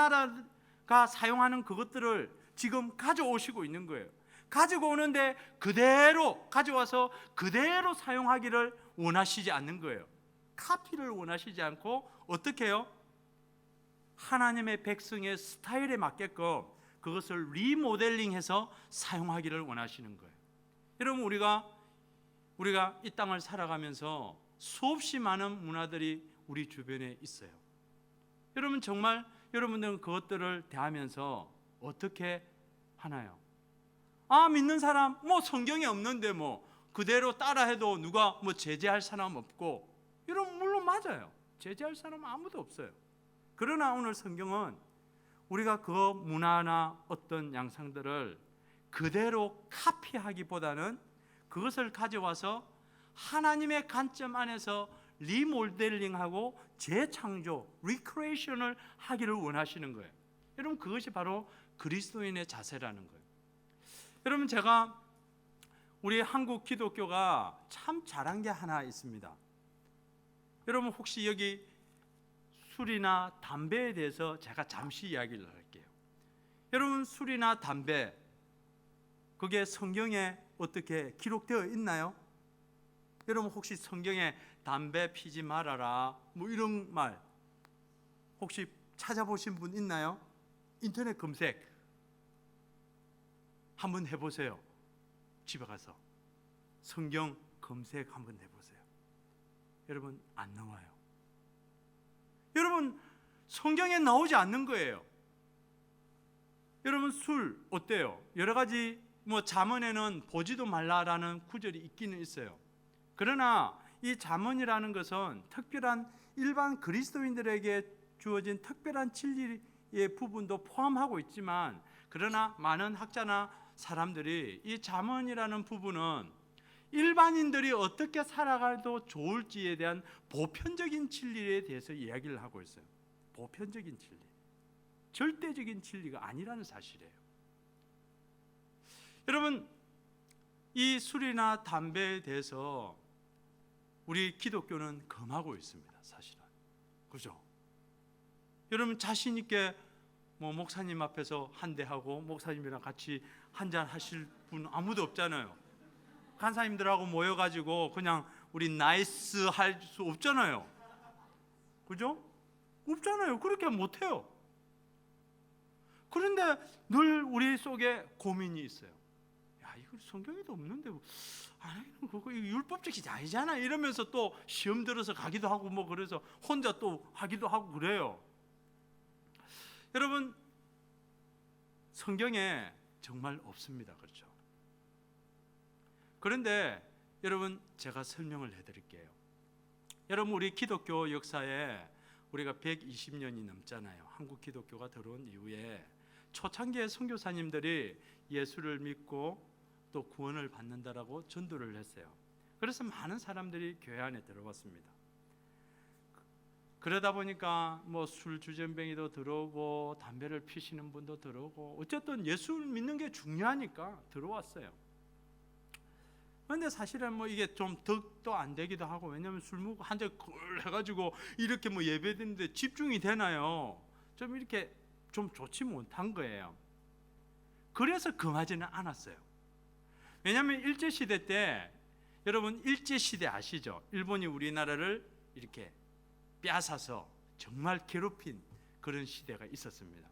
우리나라가 사용하는 그것들을 지금 가져오시고 있는 거예요. 가지고 오는데 그대로 가져와서 그대로 사용하기를 원하시지 않는 거예요. 카피를 원하시지 않고 어떻게 해요? 하나님의 백성의 스타일에 맞게끔 그것을 리모델링해서 사용하기를 원하시는 거예요. 여러분, 우리가 이 땅을 살아가면서 수없이 많은 문화들이 우리 주변에 있어요. 여러분, 정말 여러분들은 그것들을 대하면서 어떻게 하나요? 믿는 사람 성경에 없는데 그대로 따라해도 누가 제재할 사람 없고, 여러분, 물론 맞아요. 제재할 사람은 아무도 없어요. 그러나 오늘 성경은 우리가 그 문화나 어떤 양상들을 그대로 카피하기보다는 그것을 가져와서 하나님의 관점 안에서 리모델링하고 재창조, 리크리에이션을 하기를 원하시는 거예요. 여러분, 그것이 바로 그리스도인의 자세라는 거예요. 여러분, 제가 우리 한국 기독교가 참 잘한 게 하나 있습니다. 여러분, 혹시 여기 술이나 담배에 대해서 제가 잠시 이야기를 할게요. 여러분, 술이나 담배, 그게 성경에 어떻게 기록되어 있나요? 여러분, 혹시 성경에 담배 피지 말아라 이런 말 혹시 찾아보신 분 있나요? 인터넷 검색 한번 해보세요. 집에 가서 성경 검색 한번 해보세요. 여러분, 안 나와요. 여러분, 성경에 나오지 않는 거예요. 여러분, 술 어때요? 여러 가지 잠언에는 보지도 말라라는 구절이 있기는 있어요. 그러나 이 잠언이라는 것은 특별한 일반 그리스도인들에게 주어진 특별한 진리의 부분도 포함하고 있지만, 그러나 많은 학자나 사람들이 이 잠언이라는 부분은 일반인들이 어떻게 살아가도 좋을지에 대한 보편적인 진리에 대해서 이야기를 하고 있어요. 보편적인 진리, 절대적인 진리가 아니라는 사실이에요. 여러분, 이 술이나 담배에 대해서 우리 기독교는 금하고 있습니다. 사실은, 그죠? 여러분, 자신 있게 목사님 앞에서 한 대 하고 목사님이랑 같이 한잔 하실 분 아무도 없잖아요. 간사님들하고 모여가지고 그냥 우리 나이스 할 수 없잖아요. 그죠? 없잖아요. 그렇게 못해요. 그런데 늘 우리 속에 고민이 있어요. 야, 이거 성경에도 없는데 그거 율법적이지 아니잖아 이러면서 또 시험 들어서 가기도 하고 그래서 혼자 또 하기도 하고 그래요. 여러분, 성경에 정말 없습니다. 그렇죠? 그런데 여러분, 제가 설명을 해드릴게요. 여러분, 우리 기독교 역사에 우리가 120년이 넘잖아요. 한국 기독교가 들어온 이후에 초창기의 선교사님들이 예수를 믿고 또 구원을 받는다라고 전도를 했어요. 그래서 많은 사람들이 교회 안에 들어왔습니다. 그러다 보니까 술 주전뱅이도 들어오고 담배를 피시는 분도 들어오고, 어쨌든 예수를 믿는 게 중요하니까 들어왔어요. 그런데 사실은 이게 좀 덕도 안 되기도 하고, 왜냐하면 술 먹고 한 잔 걸 해가지고 이렇게 예배드리는데 집중이 되나요? 좀 이렇게 좀 좋지 못한 거예요. 그래서 금하지는 않았어요. 왜냐하면 일제시대 때, 여러분 일제시대 아시죠? 일본이 우리나라를 이렇게 빼앗아서 정말 괴롭힌 그런 시대가 있었습니다.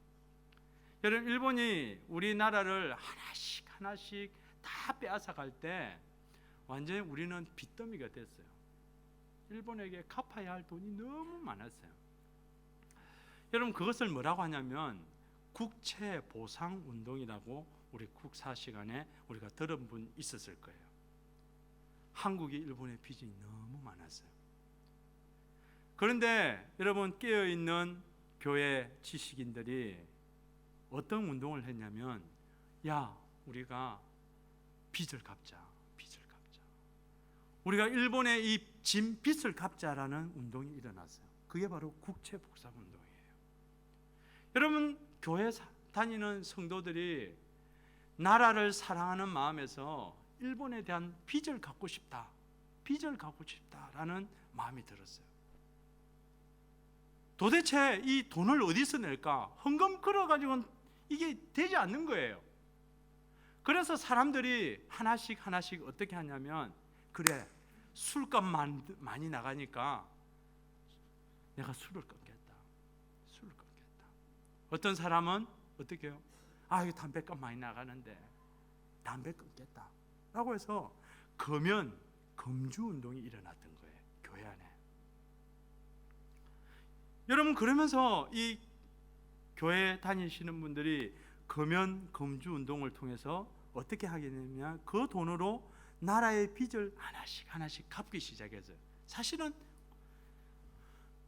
여러분, 일본이 우리나라를 하나씩 다 빼앗아 갈 때 완전히 우리는 빚더미가 됐어요. 일본에게 갚아야 할 돈이 너무 많았어요. 여러분, 그것을 뭐라고 하냐면 국채 보상 운동이라고 우리 국사 시간에 우리가 들은 분 있었을 거예요. 한국이 일본의 빚이 너무 많았어요. 그런데 여러분, 깨어있는 교회 지식인들이 어떤 운동을 했냐면, 야, 우리가 빚을 갚자. 우리가 일본의 이 진 빚을 갚자라는 운동이 일어났어요. 그게 바로 국채 보상 운동이에요. 여러분, 교회 다니는 성도들이 나라를 사랑하는 마음에서 일본에 대한 빚을 갚고 싶다라는 마음이 들었어요. 도대체 이 돈을 어디서 낼까? 헌금 걸어가지고는 이게 되지 않는 거예요. 그래서 사람들이 하나씩 어떻게 하냐면, 그래, 술값 많이 나가니까 내가 술을 끊겠다. 어떤 사람은 어떻게 해요? 이거 담배값 많이 나가는데 담배 끊겠다 라고 해서 금주 운동이 일어났던 거예요, 교회 안에. 여러분, 그러면서 이 교회 다니시는 분들이 금주 운동을 통해서 어떻게 하게 되냐면, 그 돈으로 나라의 빚을 하나씩 갚기 시작했어요. 사실은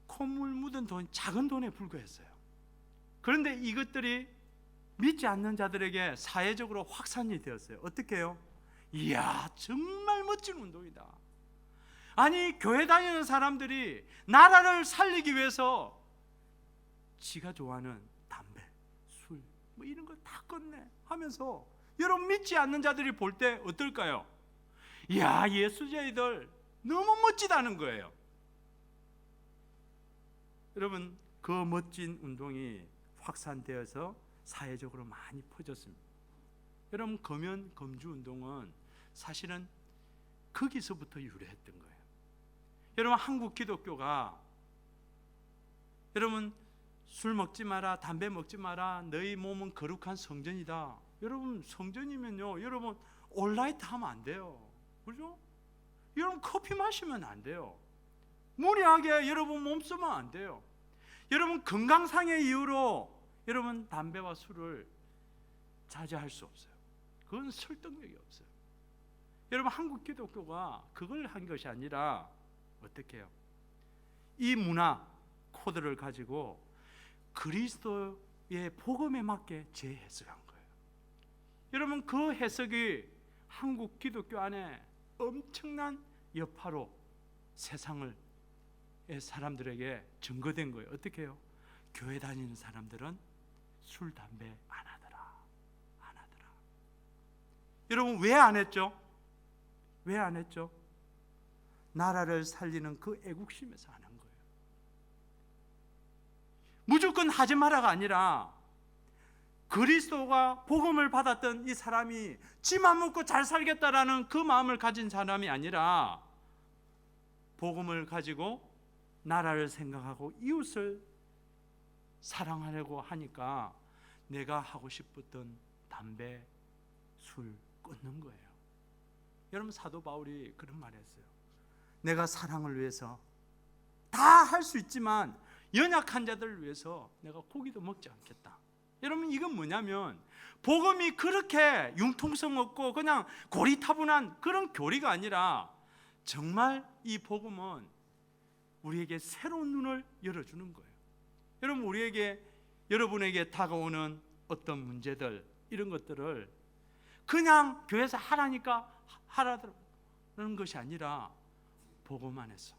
콧물 묻은 돈, 작은 돈에 불과했어요. 그런데 이것들이 믿지 않는 자들에게 사회적으로 확산이 되었어요. 어떻게 해요? 이야, 정말 멋진 운동이다. 아니, 교회 다니는 사람들이 나라를 살리기 위해서 지가 좋아하는 담배, 술, 뭐 이런 거 다 끊네 하면서, 여러분, 믿지 않는 자들이 볼 때 어떨까요? 이야, 예수자이들 너무 멋지다는 거예요. 여러분, 그 멋진 운동이 확산되어서 사회적으로 많이 퍼졌습니다. 여러분, 금주 운동은 사실은 거기서부터 유래했던 거예요. 여러분, 한국 기독교가, 여러분, 술 먹지 마라, 담배 먹지 마라, 너희 몸은 거룩한 성전이다. 여러분, 성전이면요, 여러분 올라이트 하면 안 돼요. 그죠? 여러분, 커피 마시면 안 돼요. 무리하게 여러분 몸 쓰면 안 돼요. 여러분, 건강상의 이유로 여러분 담배와 술을 자제할 수 없어요. 그건 설득력이 없어요. 여러분, 한국 기독교가 그걸 한 것이 아니라 어떻게 해요? 이 문화 코드를 가지고 그리스도의 복음에 맞게 재해석한 거예요. 여러분, 그 해석이 한국 기독교 안에 엄청난 여파로 세상을 사람들에게 증거된 거예요. 어떻게 해요? 교회 다니는 사람들은 술, 담배 안 하더라. 여러분, 왜 안 했죠? 나라를 살리는 그 애국심에서 안 한 거예요. 무조건 하지 마라가 아니라, 그리스도가 복음을 받았던 이 사람이 지만 먹고 잘 살겠다라는 그 마음을 가진 사람이 아니라, 복음을 가지고 나라를 생각하고 이웃을 사랑하려고 하니까 내가 하고 싶었던 담배, 술 끊는 거예요. 여러분, 사도 바울이 그런 말 했어요. 내가 사랑을 위해서 다 할 수 있지만 연약한 자들을 위해서 내가 고기도 먹지 않겠다. 여러분, 이건 뭐냐면, 복음이 그렇게 융통성 없고 그냥 고리타분한 그런 교리가 아니라, 정말 이 복음은 우리에게 새로운 눈을 열어주는 거예요. 여러분, 여러분에게 다가오는 어떤 문제들, 이런 것들을 그냥 교회에서 하라니까 하라는 것이 아니라, 복음 안에서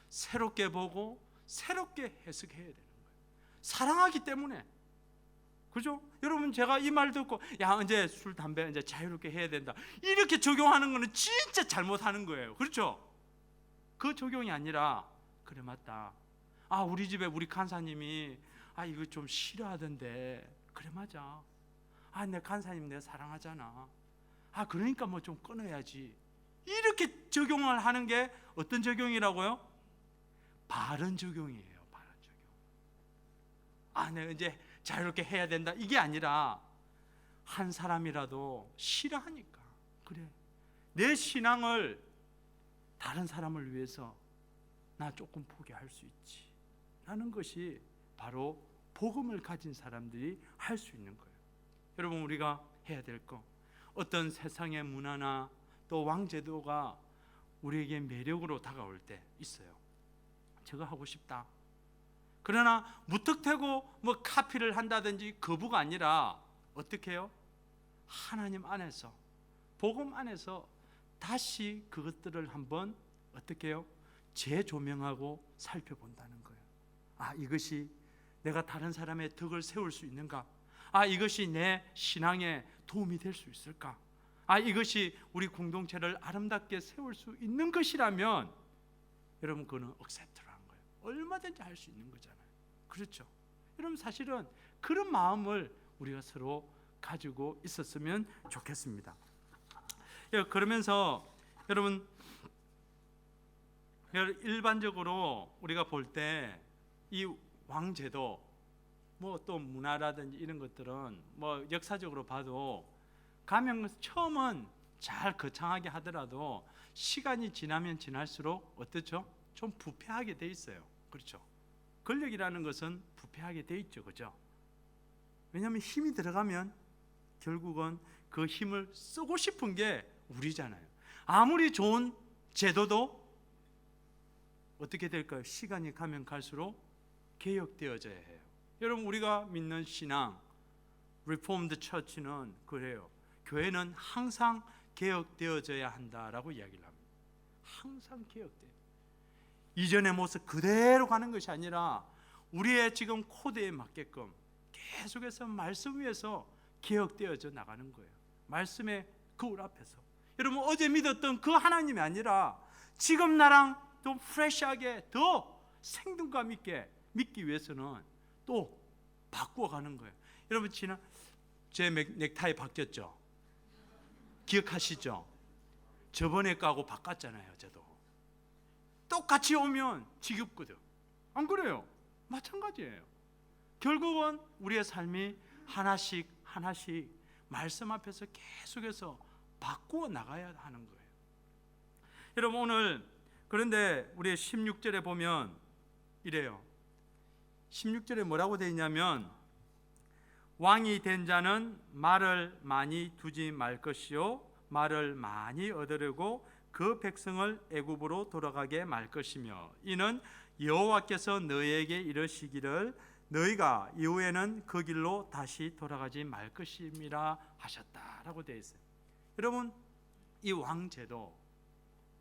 새롭게 보고 새롭게 해석해야 되는 거예요. 사랑하기 때문에. 그죠? 여러분, 제가 이 말 듣고, 야, 이제 술, 담배 이제 자유롭게 해야 된다, 이렇게 적용하는 거는 진짜 잘못하는 거예요. 그렇죠? 그 적용이 아니라, 그래, 맞다. 우리 집에 우리 간사님이 이거 좀 싫어하던데, 그래, 맞아. 내 간사님 내가 사랑하잖아. 그러니까 뭐 좀 끊어야지. 이렇게 적용을 하는 게 어떤 적용이라고요? 바른 적용이에요. 바른 적용. 내가 이제 자유롭게 해야 된다, 이게 아니라, 한 사람이라도 싫어하니까, 그래, 내 신앙을 다른 사람을 위해서 나 조금 포기할 수 있지 라는 것이 바로 복음을 가진 사람들이 할 수 있는 거예요. 여러분, 우리가 해야 될 거, 어떤 세상의 문화나 또 왕제도가 우리에게 매력으로 다가올 때 있어요. 저거 하고 싶다. 그러나 무턱대고 뭐 카피를 한다든지 거부가 아니라, 어떻게 해요? 하나님 안에서, 복음 안에서 다시 그것들을 한번 어떻게 해요? 재조명하고 살펴본다는 거예요. 이것이 내가 다른 사람의 덕을 세울 수 있는가? 이것이 내 신앙에 도움이 될 수 있을까? 이것이 우리 공동체를 아름답게 세울 수 있는 것이라면, 여러분, 그거는 억셉트한 거예요. 얼마든지 할 수 있는 거잖아요. 그렇죠? 여러분 사실은 그런 마음을 우리가 서로 가지고 있었으면 좋겠습니다. 그러면서 여러분 일반적으로 우리가 볼 때 이 왕제도 뭐 또 문화라든지 이런 것들은 뭐 역사적으로 봐도 가면 처음은 잘 거창하게 하더라도 시간이 지나면 지날수록 어떻죠? 좀 부패하게 돼 있어요. 그렇죠? 권력이라는 것은 부패하게 돼 있죠. 그죠? 왜냐하면 힘이 들어가면 결국은 그 힘을 쓰고 싶은 게 우리잖아요. 아무리 좋은 제도도 어떻게 될까요? 시간이 가면 갈수록 개혁되어져야 해요. 여러분 우리가 믿는 신앙 리포먼드 처치는 그래요. 교회는 항상 개혁되어져야 한다라고 이야기를 합니다. 항상 개혁돼요. 이전의 모습 그대로 가는 것이 아니라 우리의 지금 코드에 맞게끔 계속해서 말씀 위에서 개혁되어져 나가는 거예요. 말씀의 거울 앞에서. 여러분 어제 믿었던 그 하나님이 아니라 지금 나랑 좀 프레시하게 더 생동감 있게 믿기 위해서는 또 바꾸어가는 거예요. 여러분 지난 제 넥타이 바뀌었죠? 기억하시죠? 저번에 까고 바꿨잖아요. 저도 똑같이 오면 지겹거든. 안 그래요? 마찬가지예요. 결국은 우리의 삶이 하나씩 하나씩 말씀 앞에서 계속해서 바꾸어 나가야 하는 거예요. 여러분 오늘 그런데 우리 16절에 보면 이래요. 16절에 뭐라고 되어 있냐면 왕이 된 자는 말을 많이 두지 말 것이요 말을 많이 얻으려고 그 백성을 애굽으로 돌아가게 말 것이며 이는 여호와께서 너희에게 이르시기를 너희가 이후에는 그 길로 다시 돌아가지 말 것임이라 하셨다라고 되어 있어요. 여러분 이 왕제도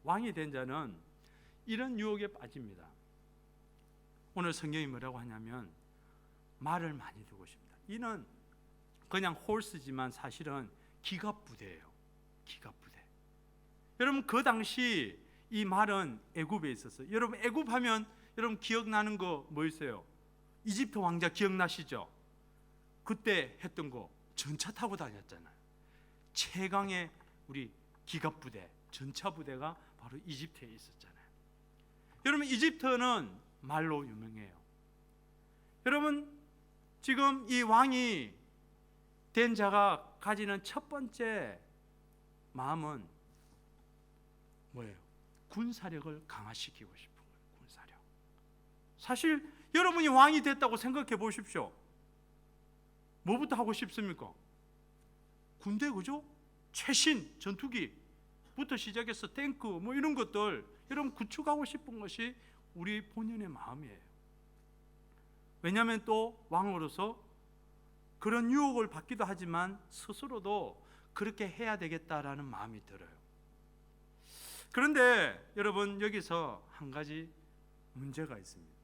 왕이 된 자는 이런 유혹에 빠집니다. 오늘 성경이 뭐라고 하냐면 말을 많이 두고 싶다. 이는 그냥 홀스지만 사실은 기갑부대예요. 기갑부대. 여러분 그 당시 이 말은 애굽에 있었어요. 여러분 애굽하면 여러분 기억나는 거 뭐 있어요? 이집트 왕자 기억나시죠? 그때 했던 거 전차 타고 다녔잖아요. 최강의 우리 기갑부대, 전차부대가 바로 이집트에 있었잖아요. 여러분 이집트는 말로 유명해요. 여러분 지금 이 왕이 된 자가 가지는 첫 번째 마음은 뭐예요? 군사력을 강화시키고 싶은 거예요. 군사력. 사실 여러분이 왕이 됐다고 생각해 보십시오. 뭐부터 하고 싶습니까? 군대 그죠? 최신 전투기부터 시작해서 탱크 뭐 이런 것들 여러분 구축하고 싶은 것이 우리 본연의 마음이에요. 왜냐하면 또 왕으로서 그런 유혹을 받기도 하지만 스스로도 그렇게 해야 되겠다라는 마음이 들어요. 그런데 여러분 여기서 한 가지 문제가 있습니다.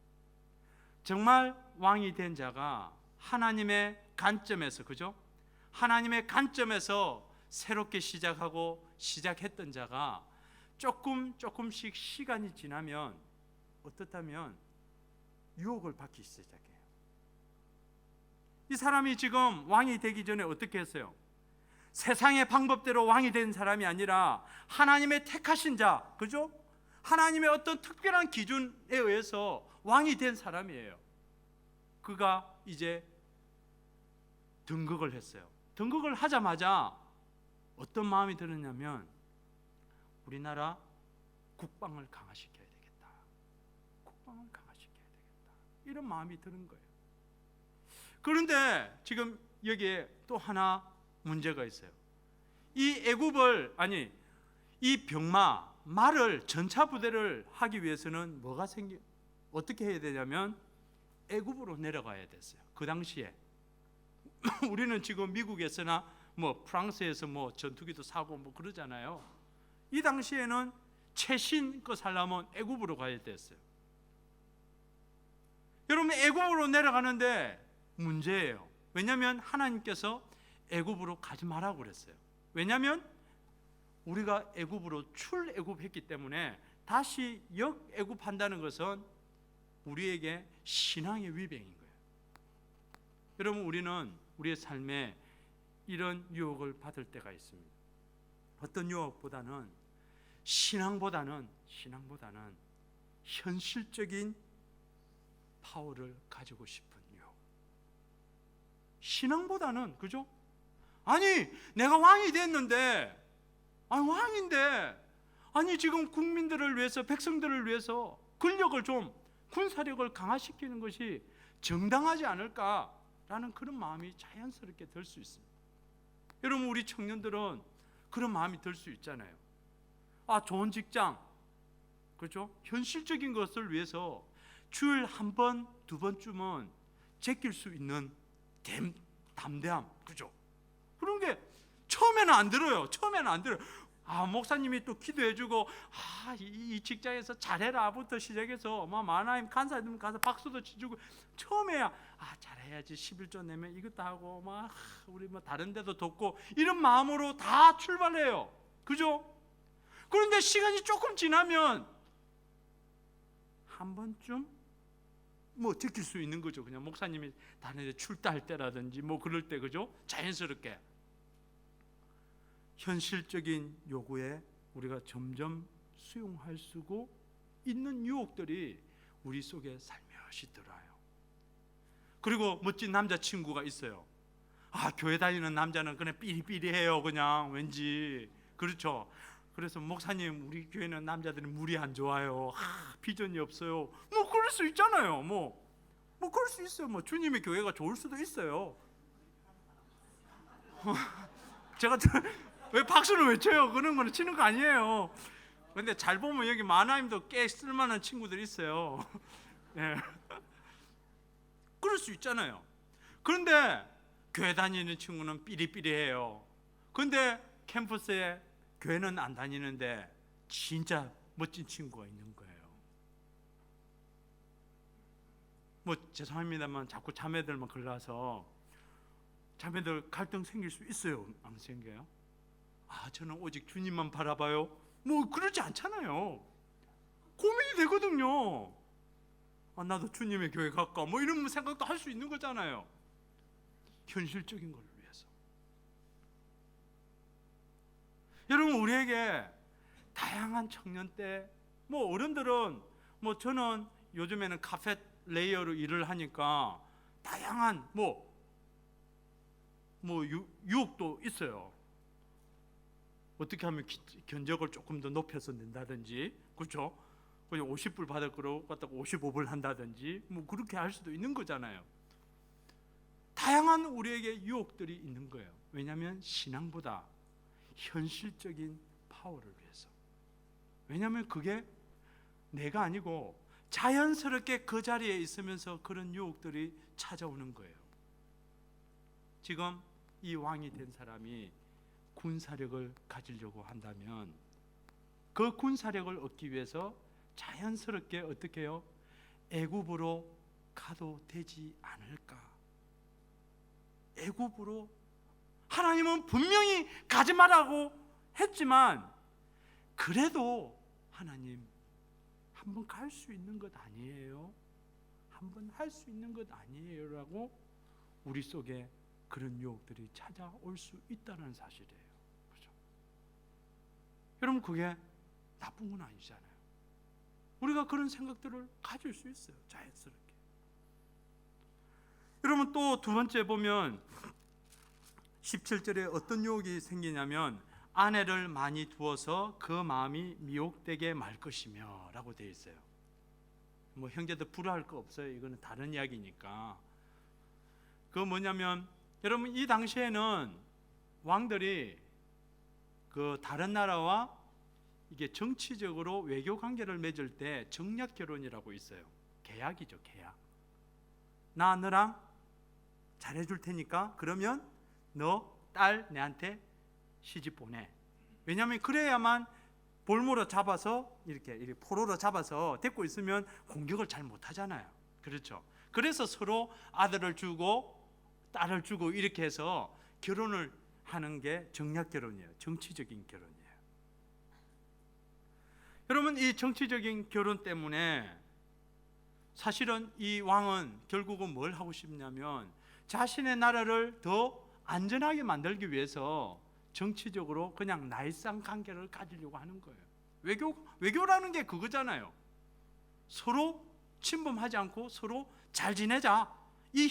정말 왕이 된 자가 하나님의 관점에서 그죠? 하나님의 관점에서 새롭게 시작했던 자가 조금씩 시간이 지나면 어떻다면 유혹을 받기 시작해요. 이 사람이 지금 왕이 되기 전에 어떻게 했어요? 세상의 방법대로 왕이 된 사람이 아니라 하나님의 택하신 자, 그죠? 하나님의 어떤 특별한 기준에 의해서 왕이 된 사람이에요. 그가 이제 등극을 했어요. 등극을 하자마자 어떤 마음이 들었냐면 우리나라 국방을 강화시켜야 되겠다. 국방을 강화시켜야 되겠다. 이런 마음이 드는 거예요. 그런데 지금 여기에 또 하나 문제가 있어요. 이 말을 전차 부대를 하기 위해서는 어떻게 해야 되냐면 애굽으로 내려가야 됐어요. 그 당시에 우리는 지금 미국에서나 뭐 프랑스에서 뭐 전투기도 사고 뭐 그러잖아요. 이 당시에는 최신 거 살려면 애굽으로 가야 됐어요. 여러분 애굽으로 내려가는데 문제예요. 왜냐하면 하나님께서 애굽으로 가지 말라고 그랬어요. 왜냐하면 우리가 애굽으로 출애굽했기 때문에 다시 역애굽한다는 것은 우리에게 신앙의 위배인 거예요. 여러분, 우리는 우리의 삶에 이런 유혹을 받을 때가 있습니다. 어떤 유혹보다는 신앙보다는 현실적인 파워를 가지고 싶은 유혹. 신앙보다는, 그죠? 아니, 내가 왕이 됐는데, 왕인데, 지금 국민들을 위해서, 백성들을 위해서 권력을 좀, 군사력을 강화시키는 것이 정당하지 않을까라는 그런 마음이 자연스럽게 들 수 있습니다. 여러분, 우리 청년들은 그런 마음이 들 수 있잖아요. 좋은 직장, 그렇죠? 현실적인 것을 위해서 주일 한 번, 두 번쯤은 제낄 수 있는 담대함, 그죠? 그런 게 처음에는 안 들어요. 목사님이 또 기도해주고, 이 직장에서 잘해라부터 시작해서 하나님 간사님 가서 박수도 치주고, 처음에야 잘해야지, 11조 내면 이것도 하고, 우리 다른 데도 돕고, 이런 마음으로 다 출발해요. 그죠? 그런데 시간이 조금 지나면 한 번쯤 지킬 수 있는 거죠. 그냥 목사님이 다른 데 출타할 때라든지 그럴 때, 그죠? 자연스럽게 현실적인 요구에 우리가 점점 수용할 수 있는 유혹들이 우리 속에 살며시 들어와요. 그리고 멋진 남자친구가 있어요. 교회 다니는 남자는 그냥 삐리삐리해요. 그냥 왠지, 그렇죠? 그래서 목사님, 우리 교회는 남자들이 물이 안 좋아요. 비전이 없어요. 그럴 수 있잖아요. 그럴 수 있어요. 주님의 교회가 좋을 수도 있어요. 제가 왜 박수를 외쳐요? 그런 거는 치는 거 아니에요. 근데 잘 보면 여기 마나임도 꽤 쓸만한 친구들이 있어요. 네. 그럴 수 있잖아요. 그런데 교회 다니는 친구는 삐리삐리해요. 근데 캠퍼스에 교회는 안 다니는데 진짜 멋진 친구가 있는 거예요. 죄송합니다만 자꾸 자매들만 걸러서 자매들 갈등 생길 수 있어요. 안 생겨요? 저는 오직 주님만 바라봐요. 그러지 않잖아요. 고민이 되거든요. 나도 주님의 교회 갈까? 이런 생각도 할 수 있는 거잖아요. 현실적인 걸 위해서. 여러분, 우리에게 다양한 청년 때, 어른들은, 저는 요즘에는 카펫 레이어로 일을 하니까 다양한 유혹도 있어요. 어떻게 하면 견적을 조금 더 높여서 낸다든지, 그렇죠? 그냥 50불 받을 거로 갖다가 55불 한다든지, 그렇게 할 수도 있는 거잖아요. 다양한 우리에게 유혹들이 있는 거예요. 왜냐하면 신앙보다 현실적인 파워를 위해서. 왜냐하면 그게 내가 아니고 자연스럽게 그 자리에 있으면서 그런 유혹들이 찾아오는 거예요. 지금 이 왕이 된 사람이 군사력을 가지려고 한다면 그 군사력을 얻기 위해서 자연스럽게 어떻게 해요? 애굽으로 가도 되지 않을까? 애굽으로 하나님은 분명히 가지 말라고 했지만 그래도 하나님 한번 갈 수 있는 것 아니에요? 한번 할 수 있는 것 아니에요? 라고 우리 속에 그런 유혹들이 찾아올 수 있다는 사실이에요. 그렇죠? 여러분, 그게 나쁜 건 아니잖아요. 우리가 그런 생각들을 가질 수 있어요. 자연스럽게. 여러분, 또 두 번째 보면 17절에 어떤 유혹이 생기냐면 아내를 많이 두어서 그 마음이 미혹되게 말 것이며 라고 되어 있어요. 형제들 불화할 거 없어요. 이거는 다른 이야기니까. 그 뭐냐면 여러분, 이 당시에는 왕들이 그 다른 나라와 이게 정치적으로 외교 관계를 맺을 때 정략 결혼이라고 있어요. 계약이죠, 계약. 나 너랑 잘해줄 테니까 그러면 너 딸 내한테 시집 보내. 왜냐하면 그래야만 볼모로 잡아서 이렇게 포로로 잡아서 데리고 있으면 공격을 잘 못하잖아요. 그렇죠? 그래서 서로 아들을 주고 딸을 주고 이렇게 해서 결혼을 하는 게 정략 결혼이에요. 정치적인 결혼이에요. 여러분, 이 정치적인 결혼 때문에 사실은 이 왕은 결국은 뭘 하고 싶냐면 자신의 나라를 더 안전하게 만들기 위해서 정치적으로 그냥 나일상 관계를 가지려고 하는 거예요. 외교라는 게 그거잖아요. 서로 침범하지 않고 서로 잘 지내자. 이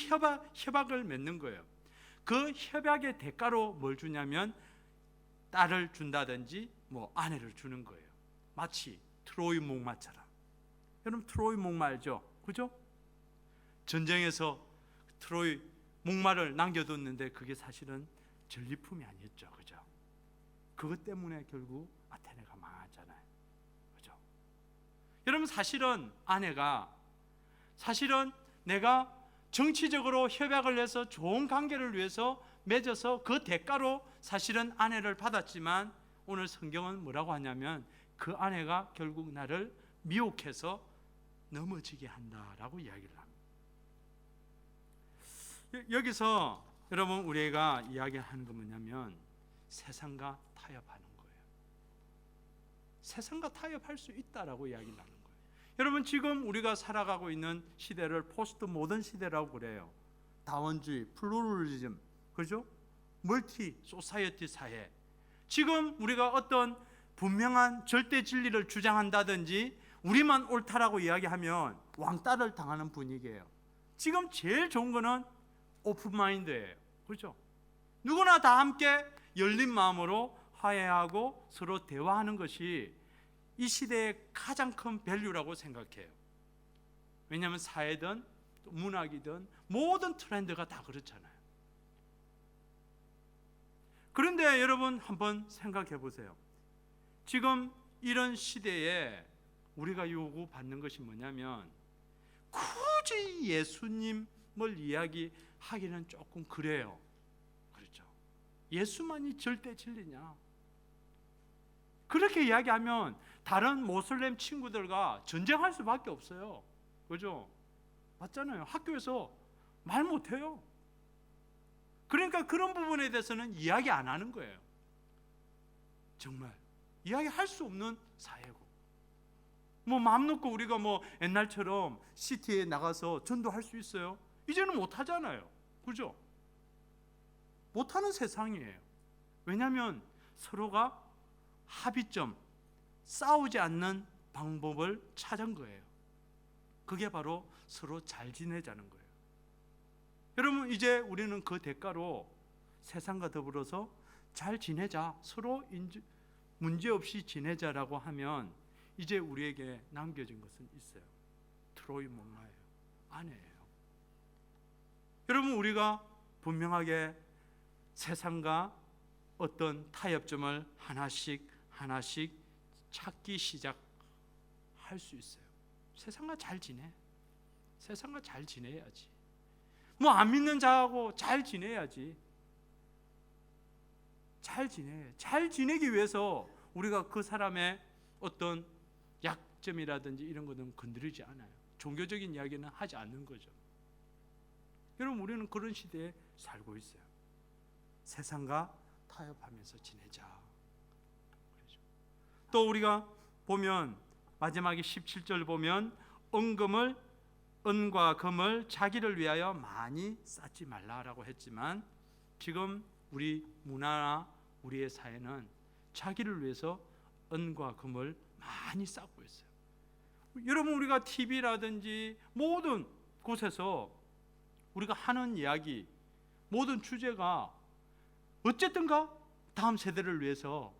협약을 맺는 거예요. 그 협약의 대가로 뭘 주냐면 딸을 준다든지 뭐 아내를 주는 거예요. 마치 트로이 목마처럼. 여러분 트로이 목마 알죠? 그죠? 전쟁에서 트로이 목마를 남겨뒀는데 그게 사실은 전리품이 아니었죠. 그죠? 그것 때문에 결국 아테네가 망하잖아요. 그죠? 여러분 사실은 아내가 사실은 내가 정치적으로 협약을 해서 좋은 관계를 위해서 맺어서 그 대가로 사실은 아내를 받았지만 오늘 성경은 뭐라고 하냐면 그 아내가 결국 나를 미혹해서 넘어지게 한다라고 이야기를 합니다. 여기서 여러분 우리가 이야기하는 건 뭐냐면 세상과 타협하는 거예요. 세상과 타협할 수 있다라고 이야기를 하는 거예요. 여러분 지금 우리가 살아가고 있는 시대를 포스트 모던 시대라고 그래요. 다원주의, 플루럴리즘, 그죠? 멀티 소사이어티 사회. 지금 우리가 어떤 분명한 절대 진리를 주장한다든지 우리만 옳다라고 이야기하면 왕따를 당하는 분위기예요. 지금 제일 좋은 거는 오픈 마인드예요. 그렇죠? 누구나 다 함께 열린 마음으로 화해하고 서로 대화하는 것이 이 시대의 가장 큰 밸류라고 생각해요. 왜냐하면 사회든 문학이든 모든 트렌드가 다 그렇잖아요. 그런데 여러분 한번 생각해 보세요. 지금 이런 시대에 우리가 요구받는 것이 뭐냐면 굳이 예수님을 이야기하기는 조금 그래요. 그렇죠? 예수만이 절대 진리냐? 그렇게 이야기하면 다른 모슬렘 친구들과 전쟁할 수밖에 없어요. 그죠? 맞잖아요. 학교에서 말 못해요. 그러니까 그런 부분에 대해서는 이야기 안 하는 거예요. 정말 이야기할 수 없는 사회고, 뭐 마음 놓고 우리가 뭐 옛날처럼 시티에 나가서 전도할 수 있어요? 이제는 못 하잖아요. 그죠? 못 하는 세상이에요. 왜냐하면 서로가 합의점, 싸우지 않는 방법을 찾은 거예요. 그게 바로 서로 잘 지내자는 거예요. 여러분 이제 우리는 그 대가로 세상과 더불어서 잘 지내자, 서로 문제없이 지내자라고 하면 이제 우리에게 남겨진 것은 있어요. 트로이 목마예요. 아내예요. 여러분 우리가 분명하게 세상과 어떤 타협점을 하나씩 찾기 시작할 수 있어요. 세상과 잘 지내. 세상과 잘 지내야지. 뭐 안 믿는 자하고 잘 지내야지. 잘 지내기 위해서 우리가 그 사람의 어떤 약점이라든지 이런 것은 건드리지 않아요. 종교적인 이야기는 하지 않는 거죠. 여러분 우리는 그런 시대에 살고 있어요. 세상과 타협하면서 지내자. 또 우리가 보면 마지막에 17절 보면 은과 금을 자기를 위하여 많이 쌓지 말라라고 했지만 지금 우리 문화나 우리의 사회는 자기를 위해서 은과 금을 많이 쌓고 있어요. 여러분 우리가 TV라든지 모든 곳에서 우리가 하는 이야기, 모든 주제가 어쨌든가 다음 세대를 위해서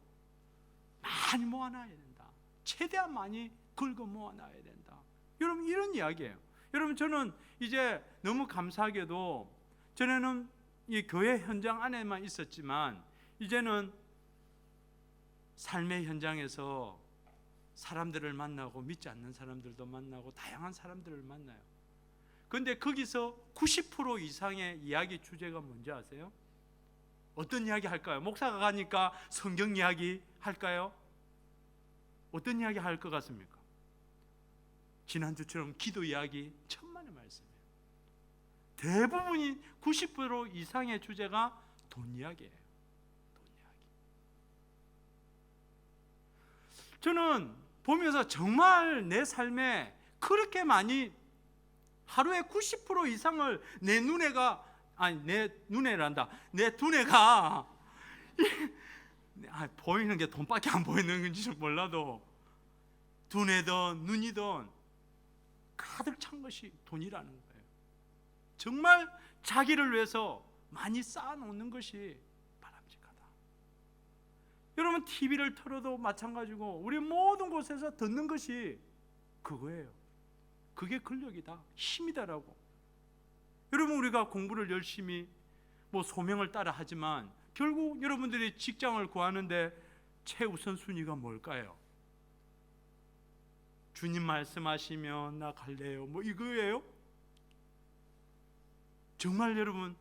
많이 모아놔야 된다. 최대한 많이 긁어 모아놔야 된다. 여러분 이런 이야기예요. 여러분 저는 이제 너무 감사하게도 전에는 이 교회 현장 안에만 있었지만 이제는 삶의 현장에서 사람들을 만나고 믿지 않는 사람들도 만나고 다양한 사람들을 만나요. 그런데 거기서 90% 이상의 이야기 주제가 뭔지 아세요? 어떤 이야기 할까요? 목사가 가니까 성경 이야기 할까요? 어떤 이야기 할 것 같습니까? 지난주처럼 기도 이야기, 천만의 말씀이에요. 대부분이 90% 이상의 주제가 돈 이야기예요. 돈 이야기. 저는 보면서 정말 내 삶에 그렇게 많이 하루에 90% 이상을 내 두뇌가 보이는 게 돈밖에 안 보이는 건지 몰라도 두뇌든 눈이든 가득 찬 것이 돈이라는 거예요. 정말 자기를 위해서 많이 쌓아놓는 것이 바람직하다. 여러분, TV를 틀어도 마찬가지고 우리 모든 곳에서 듣는 것이 그거예요. 그게 근력이다, 힘이다라고. 여러분, 우리가 공부를 열심히 소명을 따라 하지만 결국 여러분들이 직장을 구하는데 최우선 순위가 뭘까요? 주님 말씀하시면 나 갈래요, 이거예요? 정말 여러분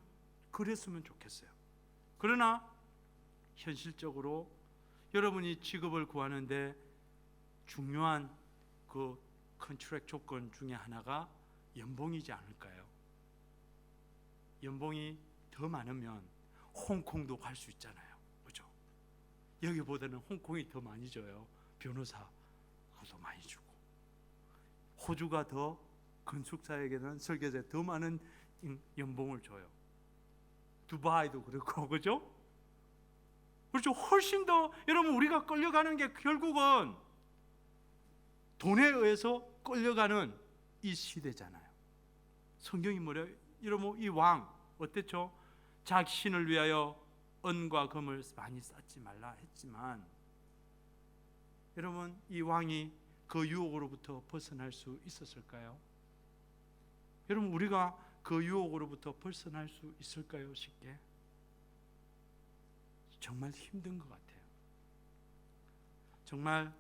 그랬으면 좋겠어요. 그러나 현실적으로 여러분이 직업을 구하는데 중요한 그 컨트랙 조건 중에 하나가 연봉이지 않을까요? 연봉이 더 많으면 홍콩도 갈 수 있잖아요, 그죠? 여기보다는 홍콩이 더 많이 줘요. 변호사도 많이 주고, 호주가 더 건축사에게는 설계자에 더 많은 연봉을 줘요. 두바이도 그렇고, 그죠? 그렇죠. 훨씬 더 여러분 우리가 끌려가는 게 결국은 돈에 의해서 끌려가는 이 시대잖아요. 성경이 뭐래요? 여러분, 이 왕 어땠죠? 자신을 위하여 은과 금을 많이 쌓지 말라 했지만, 여러분 이 왕이 그 유혹으로부터 벗어날 수 있었을까요? 여러분, 우리가 그 유혹으로부터 벗어날 수 있을까요? 쉽게? 정말 힘든 것 같아요. 정말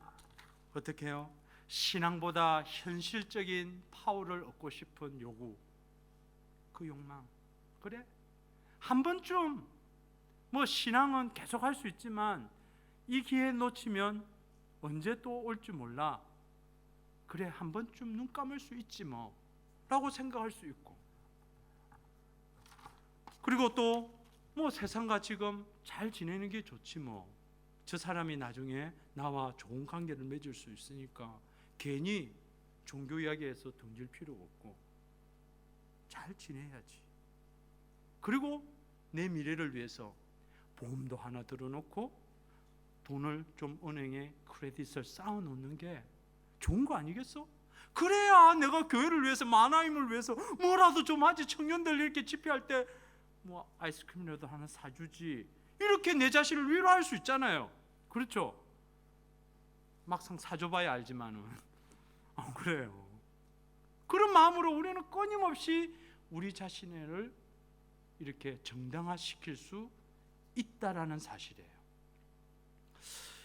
어떻게 해요? 신앙보다 현실적인 파워를 얻고 싶은 요구, 그 욕망. 그래? 한 번쯤 신앙은 계속 할 수 있지만 이 기회 놓치면 언제 또 올지 몰라. 그래, 한 번쯤 눈 감을 수 있지 라고 생각할 수 있고, 그리고 또 세상과 지금 잘 지내는 게 좋지 저 사람이 나중에 나와 좋은 관계를 맺을 수 있으니까 괜히 종교 이야기에서 던질 필요가 없고 잘 지내야지. 그리고 내 미래를 위해서 보험도 하나 들어놓고 돈을 좀 은행에 크레딧을 쌓아놓는 게 좋은 거 아니겠어? 그래야 내가 교회를 위해서, 만화임을 위해서 뭐라도 좀 하지. 청년들 이렇게 집회할 때 아이스크림이라도 하나 사주지. 이렇게 내 자신을 위로할 수 있잖아요. 그렇죠? 막상 사줘봐야 알지만은 그래요. 그런 마음으로 우리는 끊임없이 우리 자신을 이렇게 정당화시킬 수 있다라는 사실이에요.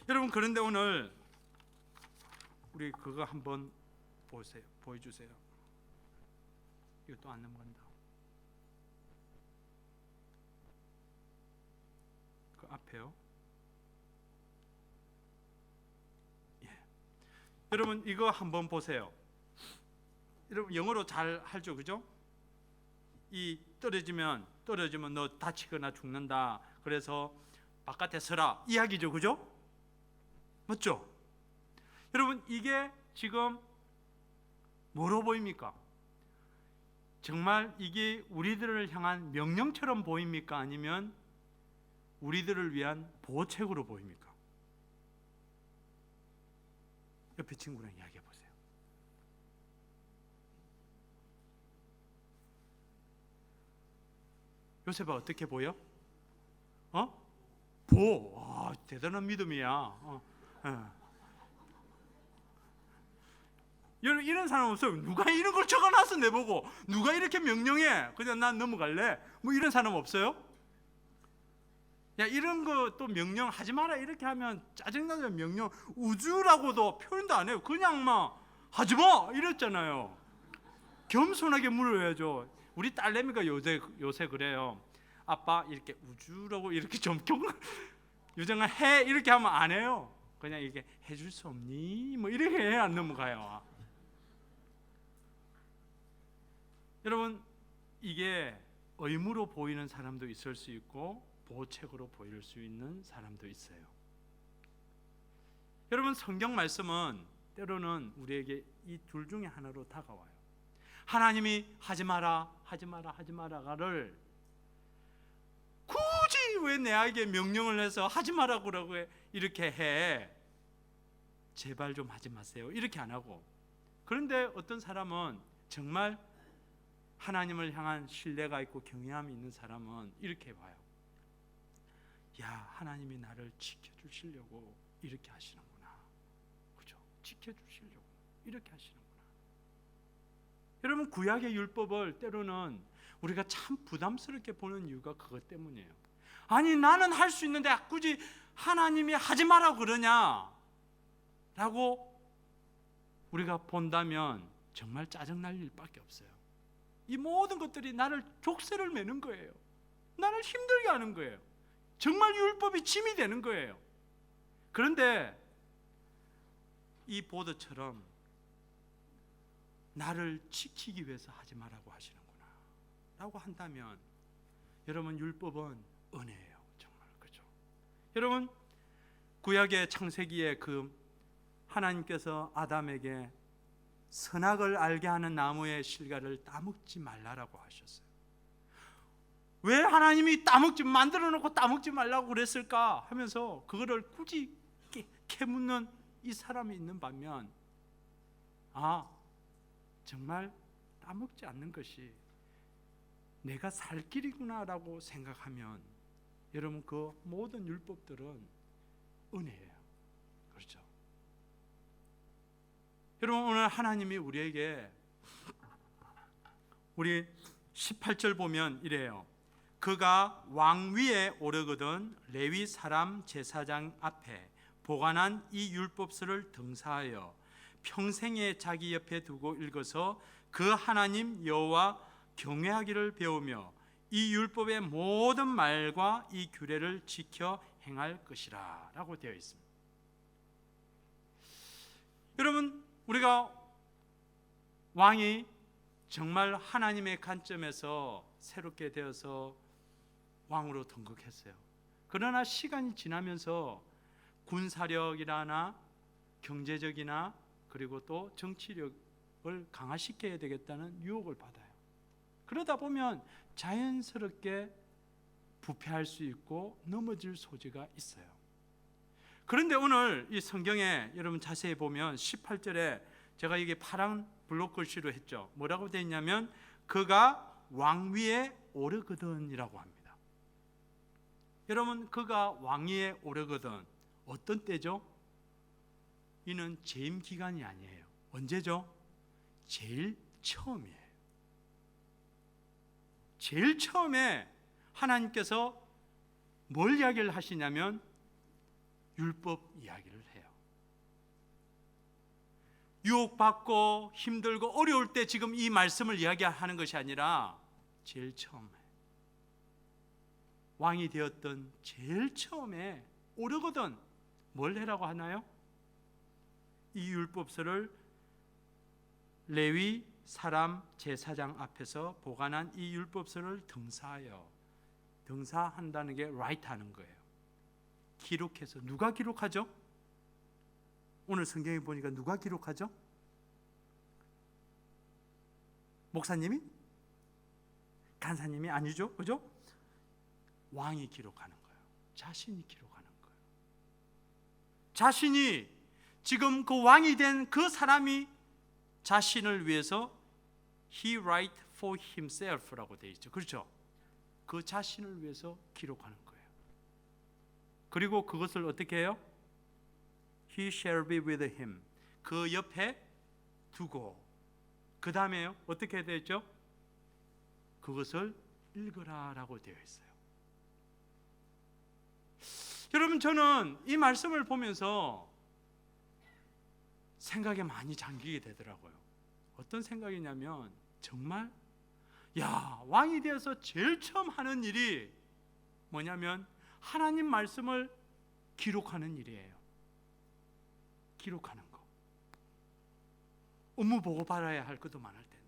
여러분, 그런데 오늘 우리 그거 한번 보여주세요. 이것도 안 넘어간다. 그 앞에요. 여러분 이거 한번 보세요. 여러분 영어로 잘 알죠, 그죠? 이 떨어지면 너 다치거나 죽는다. 그래서 바깥에 서라 이야기죠, 그죠? 맞죠? 여러분 이게 지금 뭐로 보입니까? 정말 이게 우리들을 향한 명령처럼 보입니까? 아니면 우리들을 위한 보호책으로 보입니까? 옆에 친구랑 이야기해 보세요. 요셉아 어떻게 보여? 대단한 믿음이야. 이런 사람 없어요. 누가 이런 걸 적어놨어 내보고. 누가 이렇게 명령해. 그냥 난 넘어갈래. 이런 사람 없어요? 야, 이런 거 또 명령하지 마라 이렇게 하면 짜증나는 명령, 우주라고도 표현도 안 해요. 그냥 하지 마 이랬잖아요. 겸손하게 물어야죠. 우리 딸내미가 요새 그래요. 아빠 이렇게 우주라고 이렇게 좀 유정아 해 이렇게 하면 안 해요. 그냥 이렇게 해줄 수 없니? 이렇게 해야 안 넘어가요. 여러분 이게 의무로 보이는 사람도 있을 수 있고 보호책으로 보일 수 있는 사람도 있어요. 여러분 성경 말씀은 때로는 우리에게 이 둘 중에 하나로 다가와요. 하나님이 하지 마라, 하지 마라, 하지 마라를 굳이 왜 내에게 명령을 해서 하지 마라고 그러고 이렇게 해? 제발 좀 하지 마세요. 이렇게 안 하고. 그런데 어떤 사람은 정말 하나님을 향한 신뢰가 있고 경외함이 있는 사람은 이렇게 봐요. 야, 하나님이 나를 지켜주시려고 이렇게 하시는구나. 그죠? 지켜주시려고 이렇게 하시는구나. 여러분, 구약의 율법을 때로는 우리가 참 부담스럽게 보는 이유가 그것 때문이에요. 아니, 나는 할 수 있는데 굳이 하나님이 하지 마라 그러냐? 라고 우리가 본다면 정말 짜증날 일밖에 없어요. 이 모든 것들이 나를 족쇄를 매는 거예요. 나를 힘들게 하는 거예요. 정말 율법이 짐이 되는 거예요. 그런데 이 보드처럼 나를 지키기 위해서 하지 말라고 하시는구나 라고 한다면 여러분, 율법은 은혜예요. 정말. 그죠? 여러분, 구약의 창세기에 그 하나님께서 아담에게 선악을 알게 하는 나무의 실과를 따먹지 말라라고 하셨어요. 왜 하나님이 만들어 놓고 따먹지 말라고 그랬을까 하면서 그거를 굳이 캐묻는 이 사람이 있는 반면, 정말 따먹지 않는 것이 내가 살 길이구나라고 생각하면 여러분, 그 모든 율법들은 은혜예요. 그렇죠? 여러분, 오늘 하나님이 우리에게, 우리 18절 보면 이래요. 그가 왕위에 오르거든 레위 사람 제사장 앞에 보관한 이 율법서를 등사하여 평생에 자기 옆에 두고 읽어서 그 하나님 여호와 경외하기를 배우며 이 율법의 모든 말과 이 규례를 지켜 행할 것이라 라고 되어 있습니다. 여러분, 우리가 왕이 정말 하나님의 관점에서 새롭게 되어서 왕으로 등극했어요. 그러나 시간이 지나면서 군사력이나 경제적이나 그리고 또 정치력을 강화시켜야 되겠다는 유혹을 받아요. 그러다 보면 자연스럽게 부패할 수 있고 넘어질 소지가 있어요. 그런데 오늘 이 성경에 여러분 자세히 보면 18절에 제가 이게 파란 블록 글씨로 했죠. 뭐라고 되어 있냐면 그가 왕위에 오르거든이라고 합니다. 여러분, 그가 왕위에 오르거든 어떤 때죠? 이는 재임 기간이 아니에요. 언제죠? 제일 처음이에요. 제일 처음에 하나님께서 뭘 이야기를 하시냐면 율법 이야기를 해요. 유혹받고 힘들고 어려울 때 지금 이 말씀을 이야기하는 것이 아니라 제일 처음에 왕이 되었던 제일 처음에 오르거든 뭘 해라고 하나요? 이 율법서를 레위 사람 제사장 앞에서 보관한 이 율법서를 등사한다는 게 라이트하는 거예요. 기록해서. 누가 기록하죠? 오늘 성경에 보니까 누가 기록하죠? 목사님이? 간사님이? 아니죠? 그죠? 왕이 기록하는 거예요. 자신이 기록하는 거예요. 자신이 지금 그 왕이 된 그 사람이 자신을 위해서 He write for himself라고 되어 있죠. 그렇죠? 그 자신을 위해서 기록하는 거예요. 그리고 그것을 어떻게 해요? He shall be with him. 그 옆에 두고 그 다음에요 어떻게 되어 있죠? 그것을 읽으라라고 되어 있어요. 여러분, 저는 이 말씀을 보면서 생각에 많이 잠기게 되더라고요. 어떤 생각이냐면 정말 왕이 되어서 제일 처음 하는 일이 뭐냐면 하나님 말씀을 기록하는 일이에요. 기록하는 거. 업무 보고 받아야 할 것도 많을 텐데.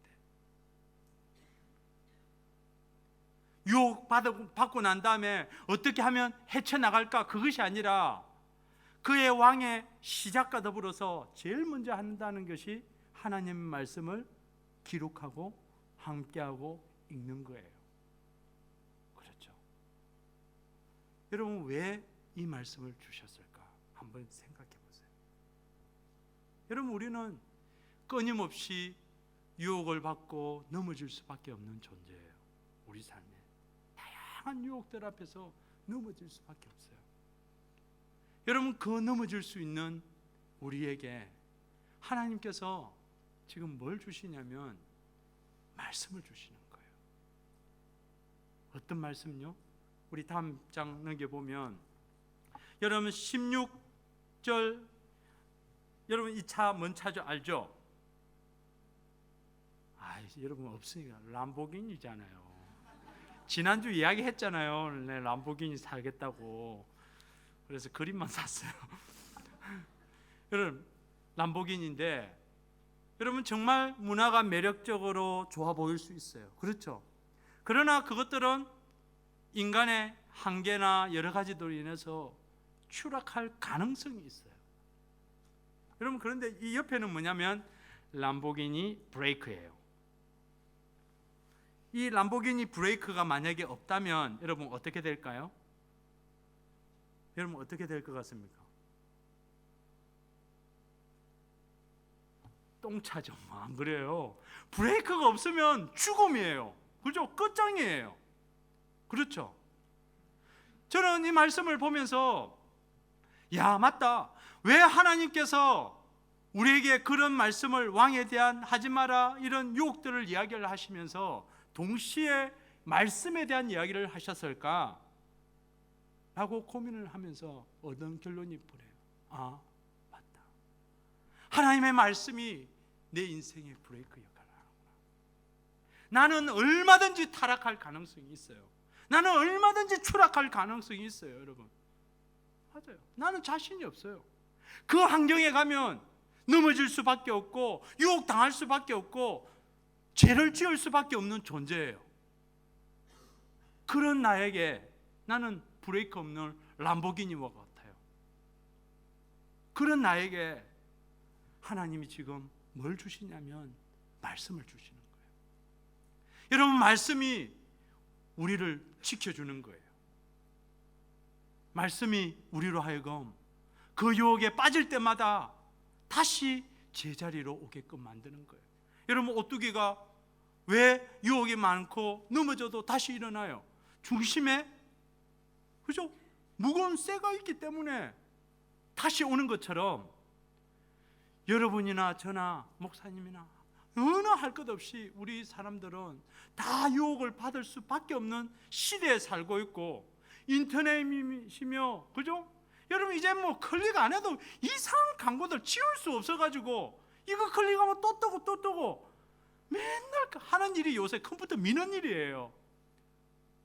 유혹 받고 난 다음에 어떻게 하면 헤쳐나갈까? 그것이 아니라 그의 왕의 시작과 더불어서 제일 먼저 한다는 것이 하나님의 말씀을 기록하고 함께하고 읽는 거예요. 그렇죠? 여러분, 왜 이 말씀을 주셨을까? 한번 생각해 보세요. 여러분, 우리는 끊임없이 유혹을 받고 넘어질 수밖에 없는 존재예요. 우리 삶에 다양한 유혹들 앞에서 넘어질 수밖에 없어요. 여러분, 그 넘어질 수 있는 우리에게 하나님께서 지금 뭘 주시냐면 말씀을 주시는 거예요. 어떤 말씀요? 우리 다음 장 넘겨보면 여러분 16절, 여러분 이 차 뭔 차죠? 알죠? 여러분 없으니까 람보기니잖아요. 지난주 이야기했잖아요. 네, 람보기니 사겠다고. 그래서 그림만 샀어요. 여러분 람보기니인데, 여러분 정말 문화가 매력적으로 좋아 보일 수 있어요. 그렇죠? 그러나 그것들은 인간의 한계나 여러 가지들로 인해서 추락할 가능성이 있어요. 여러분, 그런데 이 옆에는 뭐냐면 람보기니 브레이크예요. 이 람보기니 브레이크가 만약에 없다면 여러분 어떻게 될까요? 여러분 어떻게 될 것 같습니까? 똥차죠. 안 그래요? 브레이크가 없으면 죽음이에요. 그죠? 끝장이에요. 그렇죠? 저는 이 말씀을 보면서 야, 맞다. 왜 하나님께서 우리에게 그런 말씀을, 왕에 대한 하지 마라 이런 유혹들을 이야기를 하시면서 동시에 말씀에 대한 이야기를 하셨을까? 라고 고민을 하면서 얻은 결론이 뭐래요? 맞다. 하나님의 말씀이 내 인생의 브레이크 역할을 하는구나. 나는 얼마든지 타락할 가능성이 있어요. 나는 얼마든지 추락할 가능성이 있어요. 여러분, 맞아요. 나는 자신이 없어요. 그 환경에 가면 넘어질 수밖에 없고 유혹당할 수밖에 없고 죄를 지을 수밖에 없는 존재예요. 그런 나에게 나는 브레이크 없는 람보기니와 같아요. 그런 나에게 하나님이 지금 뭘 주시냐면 말씀을 주시는 거예요. 여러분, 말씀이 우리를 지켜주는 거예요. 말씀이 우리로 하여금 그 유혹에 빠질 때마다 다시 제자리로 오게끔 만드는 거예요. 여러분, 오뚜기가 왜 유혹이 많고 넘어져도 다시 일어나요? 중심에, 그죠? 무거운 쇠가 있기 때문에 다시 오는 것처럼 여러분이나 저나 목사님이나 어느 할 것 없이 우리 사람들은 다 유혹을 받을 수밖에 없는 시대에 살고 있고, 인터넷이며, 그죠? 여러분, 이제 뭐 클릭 안 해도 이상한 광고들 지울 수 없어가지고 이거 클릭하면 또 뜨고 또 뜨고 맨날 하는 일이 요새 컴퓨터 미는 일이에요.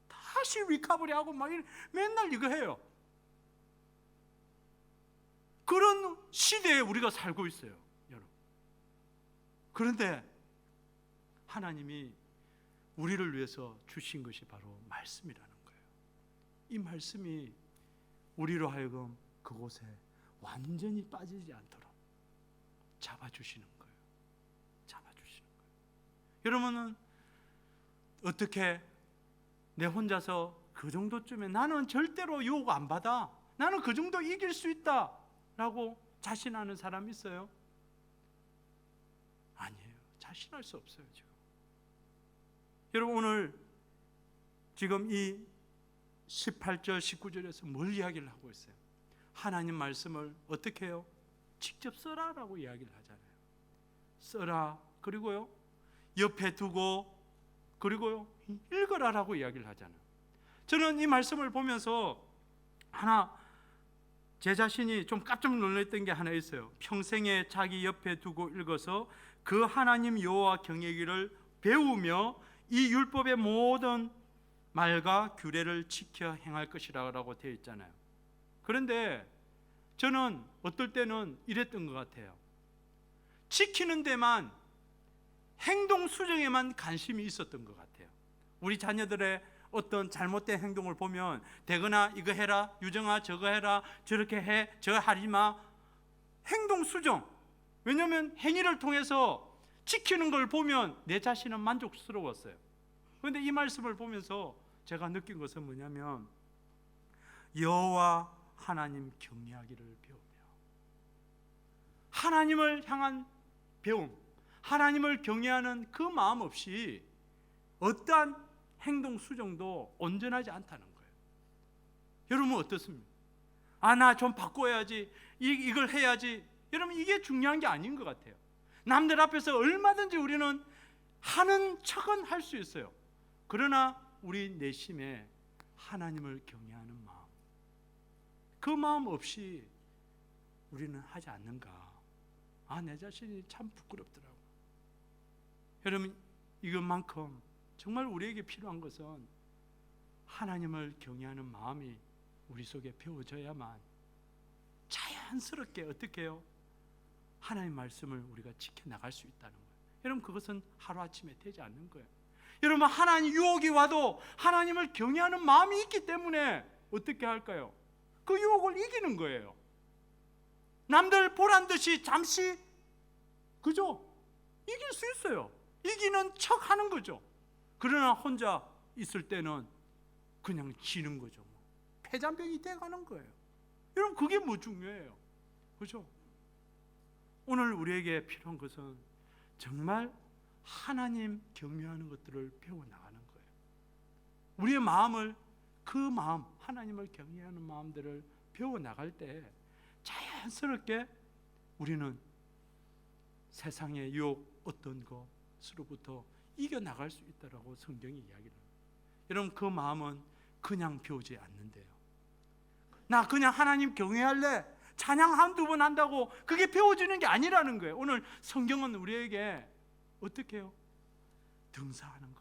다시 리커버리하고 막 맨날 이거 해요. 그런 시대에 우리가 살고 있어요, 여러분. 그런데 하나님이 우리를 위해서 주신 것이 바로 말씀이라는 거예요. 이 말씀이 우리로 하여금 그곳에 완전히 빠지지 않도록 잡아주시는 거예요. 잡아주시는 거예요. 여러분은 어떻게 내 혼자서 그 정도쯤에 나는 절대로 유혹 안 받아, 나는 그 정도 이길 수 있다 라고 자신하는 사람 있어요? 아니에요. 자신할 수 없어요. 지금 여러분, 오늘 지금 이 18절 19절에서 뭘 이야기를 하고 있어요? 하나님 말씀을 어떻게 해요? 직접 써라라고 이야기를 하잖아요. 써라, 그리고요 옆에 두고, 그리고요 읽어라라고 이야기를 하잖아요. 저는 이 말씀을 보면서 하나 제 자신이 좀 깜짝 놀랐던 게 하나 있어요. 평생에 자기 옆에 두고 읽어서 그 하나님 여호와 경외기를 배우며 이 율법의 모든 말과 규례를 지켜 행할 것이라고 되어 있잖아요. 그런데 저는 어떨 때는 이랬던 것 같아요. 지키는 데만, 행동 수정에만 관심이 있었던 것 같아요. 우리 자녀들의 어떤 잘못된 행동을 보면 되거나 이거 해라, 유정아 저거 해라, 저렇게 해, 저거 하지 마. 행동 수정. 왜냐하면 행위를 통해서 지키는 걸 보면 내 자신은 만족스러웠어요. 그런데 이 말씀을 보면서 제가 느낀 것은 뭐냐면 여호와 하나님 경외하기를 배우며, 하나님을 향한 배움, 하나님을 경외하는 그 마음 없이 어떠한 행동 수정도 온전하지 않다는 거예요. 여러분 어떻습니까? 나 좀 바꿔야지, 이걸 해야지. 여러분 이게 중요한 게 아닌 것 같아요. 남들 앞에서 얼마든지 우리는 하는 척은 할 수 있어요. 그러나 우리 내심에 하나님을 경외하는 마음, 그 마음 없이 우리는 하지 않는가? 내 자신이 참 부끄럽더라고. 여러분 이것만큼 정말 우리에게 필요한 것은 하나님을 경외하는 마음이 우리 속에 배워져야만 자연스럽게 어떻게 해요? 하나님 말씀을 우리가 지켜나갈 수 있다는 거예요. 여러분 그것은 하루아침에 되지 않는 거예요. 여러분 하나님 유혹이 와도 하나님을 경외하는 마음이 있기 때문에 어떻게 할까요? 그 유혹을 이기는 거예요. 남들 보란 듯이 잠시, 그죠? 이길 수 있어요. 이기는 척 하는 거죠. 그러나 혼자 있을 때는 그냥 지는 거죠. 패잔병이 돼가는 거예요. 여러분 그게 뭐 중요해요? 그죠? 오늘 우리에게 필요한 것은 정말 하나님 경외하는 것들을 배워나가는 거예요. 우리의 마음을, 그 마음, 하나님을 경외하는 마음들을 배워나갈 때 자연스럽게 우리는 세상의 유혹 어떤 것으로부터 이겨나갈 수 있다라고 성경이 이야기를 합니다. 여러분 그 마음은 그냥 배우지 않는데요. 나 그냥 하나님 경외할래, 찬양 한두 번 한다고 그게 배워지는 게 아니라는 거예요. 오늘 성경은 우리에게 어떻게 해요? 등사하는 거,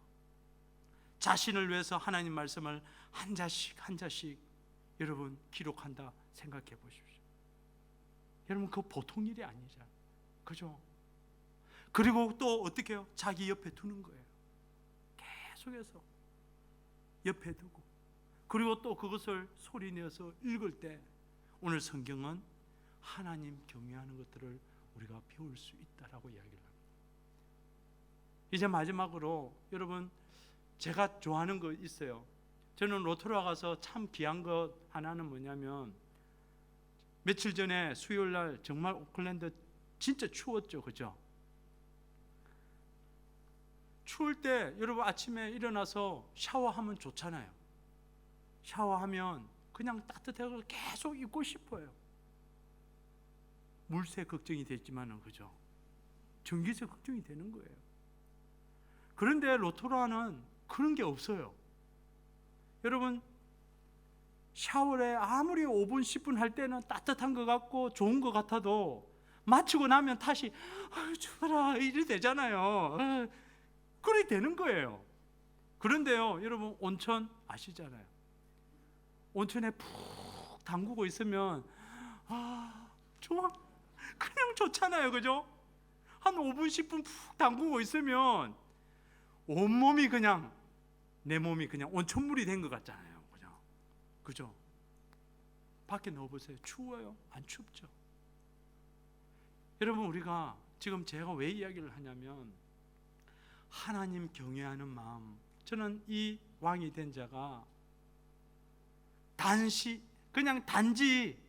자신을 위해서 하나님 말씀을 한 자씩 한 자씩 여러분 기록한다 생각해 보십시오. 여러분 그거 보통 일이 아니잖아요. 그죠? 그리고 또 어떻게 해요? 자기 옆에 두는 거예요. 계속해서 옆에 두고, 그리고 또 그것을 소리내어서 읽을 때 오늘 성경은 하나님 경외하는 것들을 우리가 배울 수 있다라고 이야기를 합니다. 이제 마지막으로 여러분 제가 좋아하는 거 있어요. 저는 로토로 가서 참 귀한 것 하나는 뭐냐면, 며칠 전에 수요일 날 정말 오클랜드 진짜 추웠죠. 그죠? 추울 때 여러분 아침에 일어나서 샤워하면 좋잖아요. 샤워하면 그냥 따뜻하고 계속 입고 싶어요. 물세 걱정이 됐지만은, 그죠? 전기세 걱정이 되는 거예요. 그런데 로토라는 그런 게 없어요. 여러분 샤워를 아무리 5분 10분 할 때는 따뜻한 것 같고 좋은 것 같아도 마치고 나면 다시 추워라 이래 되잖아요. 그래 되는 거예요. 그런데요 여러분 온천 아시잖아요. 온천에 푹 담그고 있으면 좋아, 그냥 좋잖아요. 그죠? 한 5분 10분 푹 담그고 있으면 온몸이 그냥, 내 몸이 그냥 온천물이 된 것 같잖아요. 그죠? 밖에 넣어보세요. 추워요? 안 춥죠? 여러분 우리가 지금 제가 왜 이야기를 하냐면 하나님 경외하는 마음, 저는 이 왕이 된 자가 그냥 단지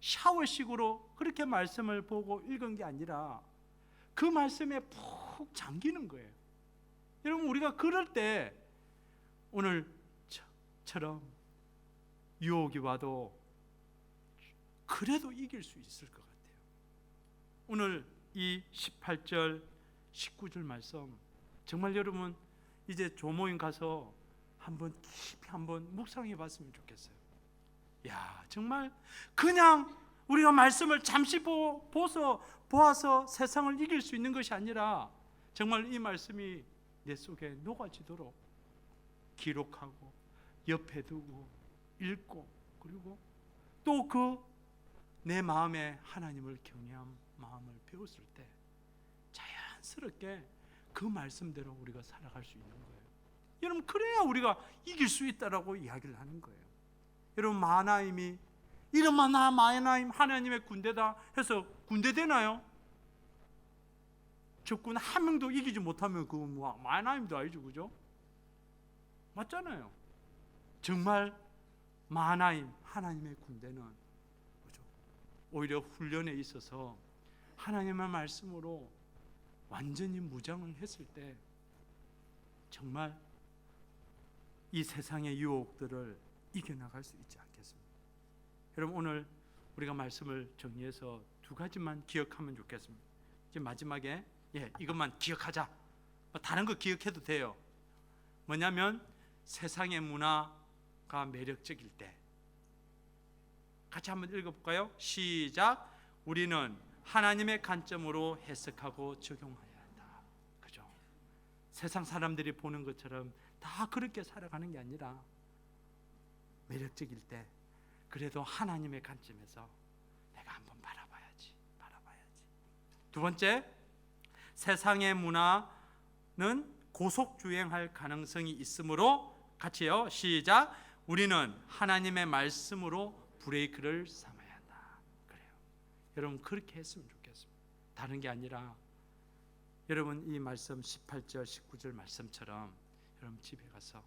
샤워식으로 그렇게 말씀을 보고 읽은 게 아니라 그 말씀에 푹 잠기는 거예요. 여러분 우리가 그럴 때 오늘처럼 유혹이 와도 그래도 이길 수 있을 것 같아요. 오늘 이 18절 19절 말씀 정말 여러분 이제 조모임 가서 한번 깊이 한번 묵상해 봤으면 좋겠어요. 야, 정말 그냥 우리가 말씀을 잠시 보아서 세상을 이길 수 있는 것이 아니라 정말 이 말씀이 내 속에 녹아지도록 기록하고 옆에 두고 읽고, 그리고 또 그 내 마음에 하나님을 경외한 마음을 배웠을 때 자연스럽게 그 말씀대로 우리가 살아갈 수 있는 거예요. 여러분 그래야 우리가 이길 수 있다라고 이야기를 하는 거예요. 여러분 마하나임이 이름만 마하나임 하나님의 군대다 해서 군대 되나요? 적군 한 명도 이기지 못하면 그거 뭐 마하나임도 아니죠, 그죠? 맞잖아요. 정말 마하나임 하나님의 군대는 그죠? 오히려 훈련에 있어서 하나님의 말씀으로 완전히 무장을 했을 때 정말 이 세상의 유혹들을 이겨나갈 수 있지 않겠습니까? 여러분, 오늘 우리가 말씀을 정리해서 두 가지만 기억하면 좋겠습니다. 이제 마지막에 이것만 기억하자. 다른 거 기억해도 돼요. 뭐냐면 세상의 문화가 매력적일 때, 같이 한번 읽어볼까요? 시작. 우리는 하나님의 관점으로 해석하고 적용해야 한다. 그죠? 세상 사람들이 보는 것처럼 다 그렇게 살아가는 게 아니라 매력적일 때 그래도 하나님의 관점에서 내가 한번 바라봐야지. 두 번째, 세상의 문화는 고속주행할 가능성이 있으므로, 같이요, 시작. 우리는 하나님의 말씀으로 브레이크를 삼아야 한다. 그래요. 여러분, 그렇게 했으면 좋겠습니다. 다른 게 아니라 여러분, 이 말씀 18절 19절 말씀처럼 여러분 집에 가서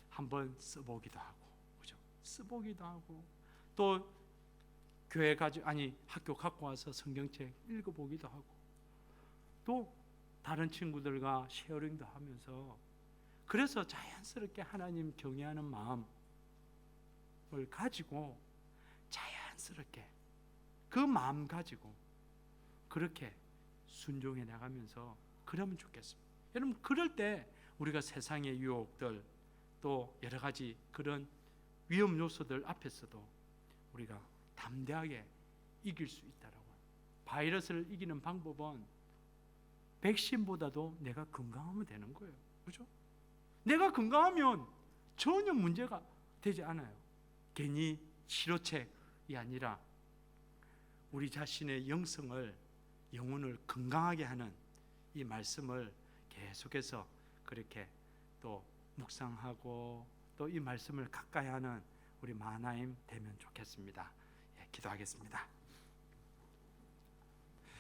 한번 써보기도 하고, 그죠? 써보기도 하고, 또 교회 학교 갖고 와서 성경책 읽어보기도 하고, 또 다른 친구들과 쉐어링도 하면서, 그래서 자연스럽게 하나님 경외하는 마음을 가지고 자연스럽게 그 마음 가지고 그렇게 순종해 나가면서 그러면 좋겠습니다. 여러분, 그럴 때 우리가 세상의 유혹들, 또 여러 가지 그런 위험 요소들 앞에서도 우리가 담대하게 이길 수 있다라고. 바이러스를 이기는 방법은 백신보다도 내가 건강하면 되는 거예요. 그렇죠? 내가 건강하면 전혀 문제가 되지 않아요. 괜히 치료책이 아니라 우리 자신의 영혼을 건강하게 하는 이 말씀을 계속해서 그렇게 또 묵상하고 또 이 말씀을 가까이 하는 우리 마하나임 되면 좋겠습니다. 기도하겠습니다.